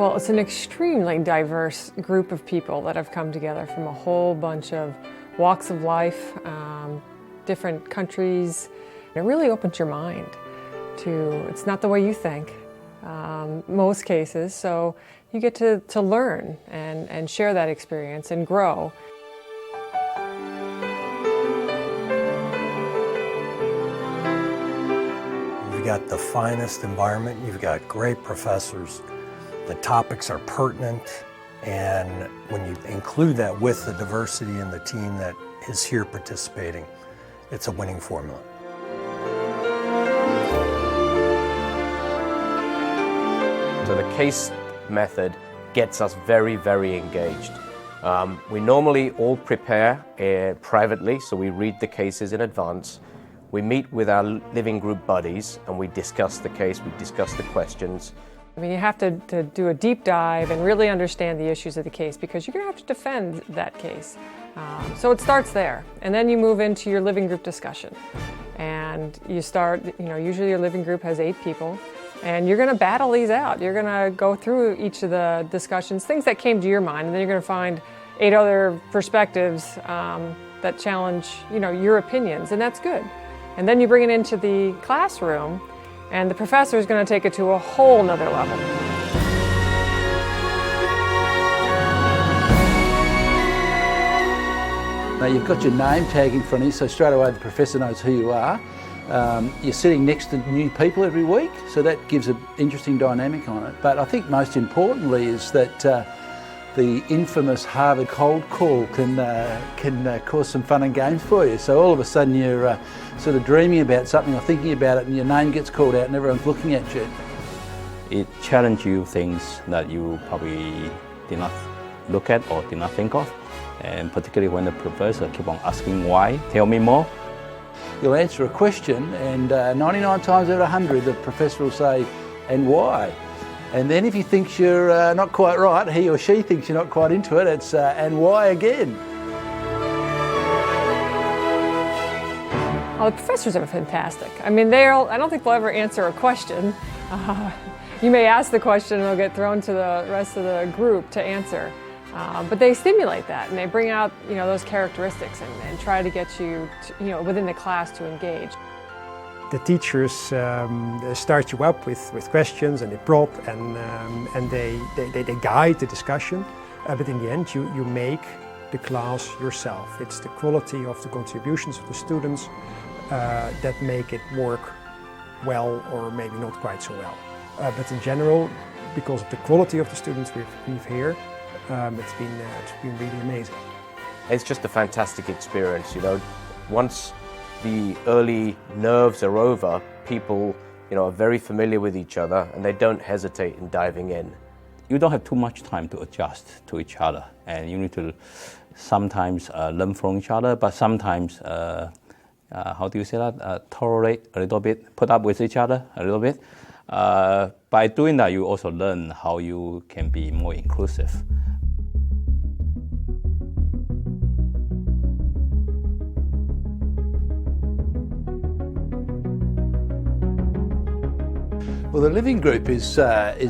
Well, it's an extremely diverse group of people that have come together from a whole bunch of walks of life, different countries. It really opens your mind to, it's not the way you think, most cases, so you get to learn and share that experience and grow. You've got the finest environment, you've got great professors, the topics are pertinent, and when you include that with the diversity in the team that is here participating, it's a winning formula. So the case method gets us very, very engaged. We normally all prepare privately, so we read the cases in advance. We meet with our living group buddies and we discuss the case, we discuss the questions. I mean, you have to do a deep dive and really understand the issues of the case because you're going to have to defend that case. So it starts there, and then you move into your living group discussion. And you start, usually your living group has 8 people, and you're going to battle these out. You're going to go through each of the discussions, things that came to your mind, and then you're going to find 8 other perspectives that challenge, your opinions, and that's good. And then you bring it into the classroom, and the professor is going to take it to a whole nother level. Now you've got your name tag in front of you, so straight away the professor knows who you are. You're sitting next to new people every week, so that gives an interesting dynamic on it. But I think most importantly is that the infamous Harvard cold call can cause some fun and games for you. So all of a sudden you're sort of dreaming about something or thinking about it, and your name gets called out and everyone's looking at you. It challenges you things that you probably did not look at or did not think of. And particularly when the professor keep on asking why, tell me more. You'll answer a question and 99 times out of 100 the professor will say, and why? And then if he thinks you're not quite right, he or she thinks you're not quite into it, it's and why again? Oh, the professors are fantastic. I mean, I don't think they'll ever answer a question. You may ask the question and it'll get thrown to the rest of the group to answer. But they stimulate that and they bring out, those characteristics and try to get you, within the class to engage. The teachers start you up with questions and they prompt and they guide the discussion. But in the end, you make the class yourself. It's the quality of the contributions of the students that make it work well or maybe not quite so well. But in general, because of the quality of the students we've here, it's been really amazing. It's just a fantastic experience, Once the early nerves are over, people, are very familiar with each other and they don't hesitate in diving in. You don't have too much time to adjust to each other, and you need to sometimes learn from each other, but sometimes, how do you say that, tolerate a little bit, put up with each other a little bit. By doing that, you also learn how you can be more inclusive. Well, the living group is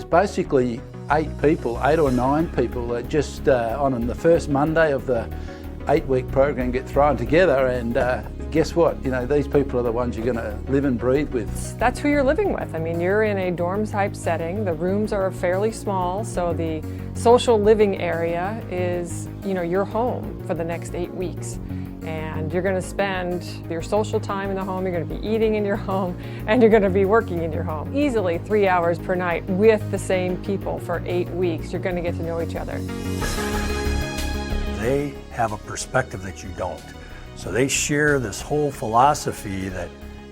basically 8 people, 8 or 9 people that just on the first Monday of the 8-week program get thrown together, and guess what? These people are the ones you're going to live and breathe with. That's who you're living with. I mean, you're in a dorm type setting. The rooms are fairly small, so the social living area is, your home for the next 8 weeks. And you're going to spend your social time in the home, you're going to be eating in your home, and you're going to be working in your home. Easily 3 hours per night with the same people for 8 weeks. You're going to get to know each other. They have a perspective that you don't. So they share this whole philosophy that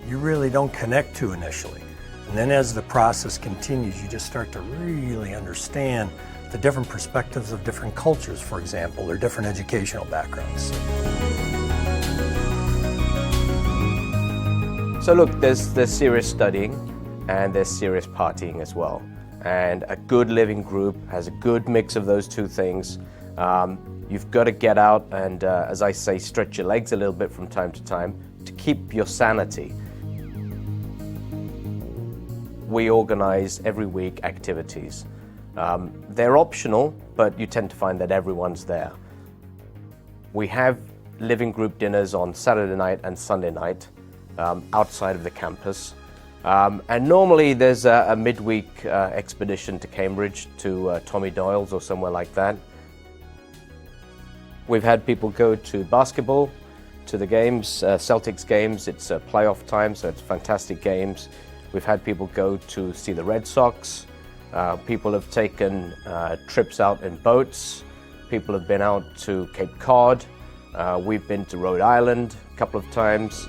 you really don't connect to initially. And then as the process continues, you just start to really understand the different perspectives of different cultures, for example, or different educational backgrounds. So look, there's serious studying and there's serious partying as well. And a good living group has a good mix of those two things. You've got to get out and, as I say, stretch your legs a little bit from time to time to keep your sanity. We organize every week activities. They're optional, but you tend to find that everyone's there. We have living group dinners on Saturday night and Sunday night outside of the campus. And normally there's a midweek expedition to Cambridge, to Tommy Doyle's or somewhere like that. We've had people go to basketball, to the games, Celtics games. It's playoff time, so it's fantastic games. We've had people go to see the Red Sox. People have taken trips out in boats. People have been out to Cape Cod. We've been to Rhode Island a couple of times.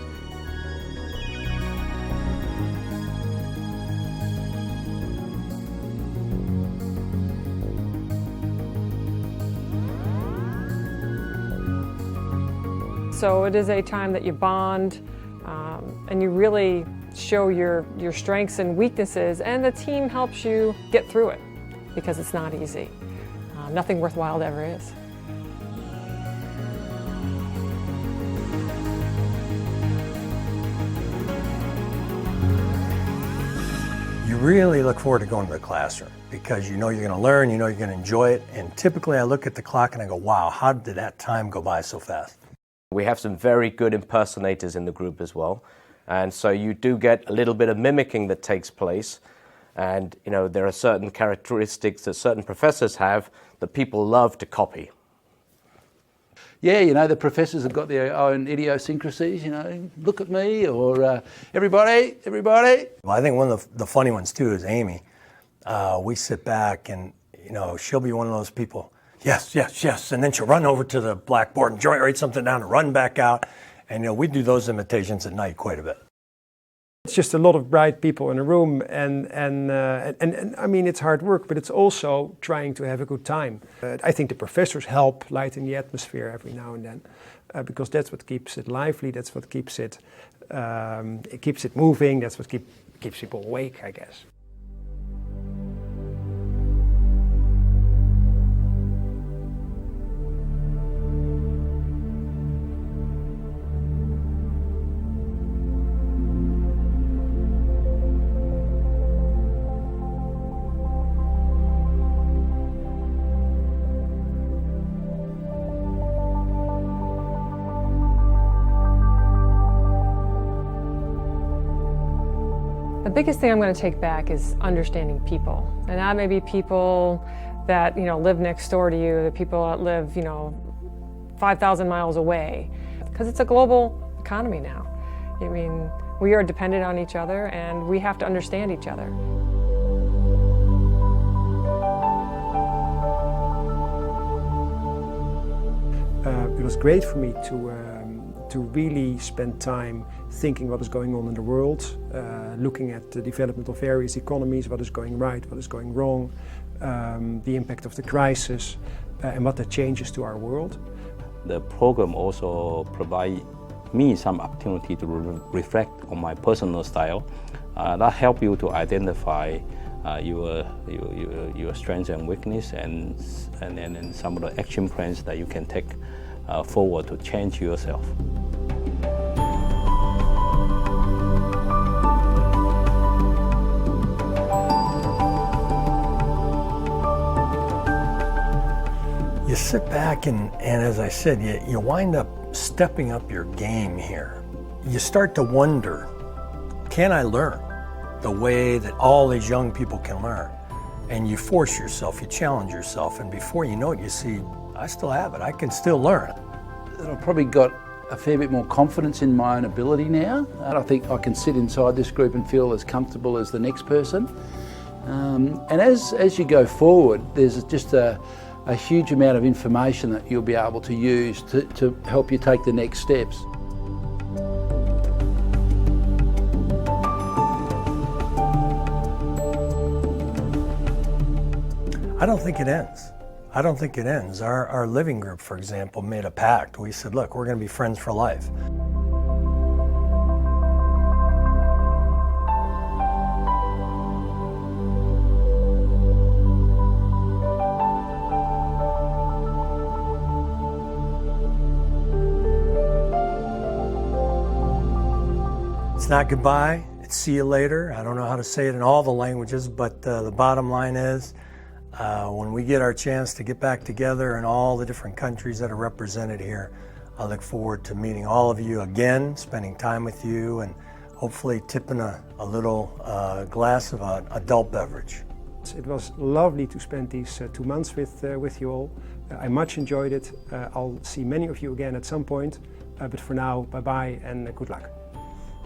So it is a time that you bond and you really show your strengths and weaknesses, and the team helps you get through it because it's not easy. Nothing worthwhile ever is. You really look forward to going to the classroom because you know you're going to learn, you know you're going to enjoy it, and typically I look at the clock and I go, wow, how did that time go by so fast? We have some very good impersonators in the group as well, and so you do get a little bit of mimicking that takes place, and you know there are certain characteristics that certain professors have that people love to copy. Yeah, you know, the professors have got their own idiosyncrasies, you know, look at me, or everybody. Well, I think one of the funny ones too is Amy. We sit back and, you know, she'll be one of those people, yes, yes, yes, and then she'll run over to the blackboard and write something down and run back out. And, you know, we do those imitations at night quite a bit. It's just a lot of bright people in a room, and I mean, it's hard work, but it's also trying to have a good time. I think the professors help lighten the atmosphere every now and then, because that's what keeps it lively, that's what keeps it moving, that's what keeps people awake, I guess. The biggest thing I'm going to take back is understanding people. And that may be people that, you know, live next door to you, the people that live, you know, 5,000 miles away. Because it's a global economy now. I mean, we are dependent on each other and we have to understand each other. It was great for me to really spend time thinking what is going on in the world, looking at the development of various economies, what is going right, what is going wrong, the impact of the crisis, and what that changes to our world. The program also provides me some opportunity to reflect on my personal style. That helps you to identify your strengths and weakness, and some of the action plans that you can take forward to change yourself. You sit back and as I said, you wind up stepping up your game here. You start to wonder, can I learn the way that all these young people can learn? And you force yourself, you challenge yourself, and before you know it, you see, I still have it, I can still learn. I've probably got a fair bit more confidence in my own ability now. I think I can sit inside this group and feel as comfortable as the next person. And as you go forward, there's just a huge amount of information that you'll be able to use to help you take the next steps. I don't think it ends. I don't think it ends. Our living group, for example, made a pact. We said, look, we're going to be friends for life. It's not goodbye, it's see you later. I don't know how to say it in all the languages, but the bottom line is, When we get our chance to get back together in all the different countries that are represented here, I look forward to meeting all of you again, spending time with you, and hopefully tipping a little glass of an adult beverage. It was lovely to spend these 2 months with you all. I much enjoyed it. I'll see many of you again at some point, but for now, bye-bye and good luck.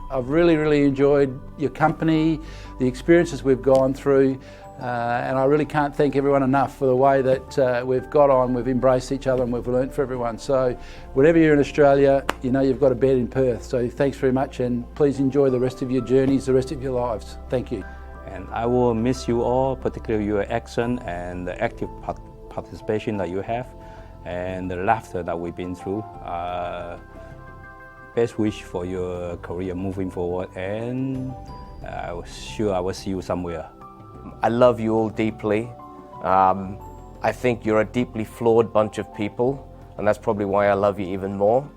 I've really enjoyed your company, the experiences we've gone through, and I really can't thank everyone enough for the way that we've got on, we've embraced each other and we've learnt for everyone. So whenever you're in Australia, you know you've got a bed in Perth. So thanks very much, and please enjoy the rest of your journeys, the rest of your lives. Thank you. And I will miss you all, particularly your accent and the active participation that you have and the laughter that we've been through. Best wish for your career moving forward, and I'm sure I will see you somewhere. I love you all deeply. I think you're a deeply flawed bunch of people, and that's probably why I love you even more.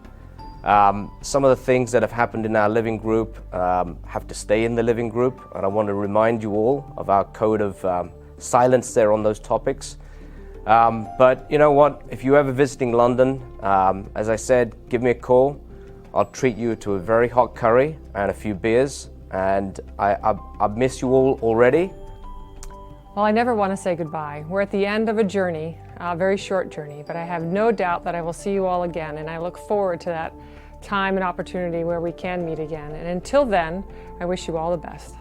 Some of the things that have happened in our living group have to stay in the living group, and I want to remind you all of our code of silence there on those topics. But you know what, if you're ever visiting London, as I said, give me a call. I'll treat you to a very hot curry and a few beers, and I miss you all already. Well, I never want to say goodbye. We're at the end of a journey, a very short journey, but I have no doubt that I will see you all again, and I look forward to that time and opportunity where we can meet again. And until then, I wish you all the best.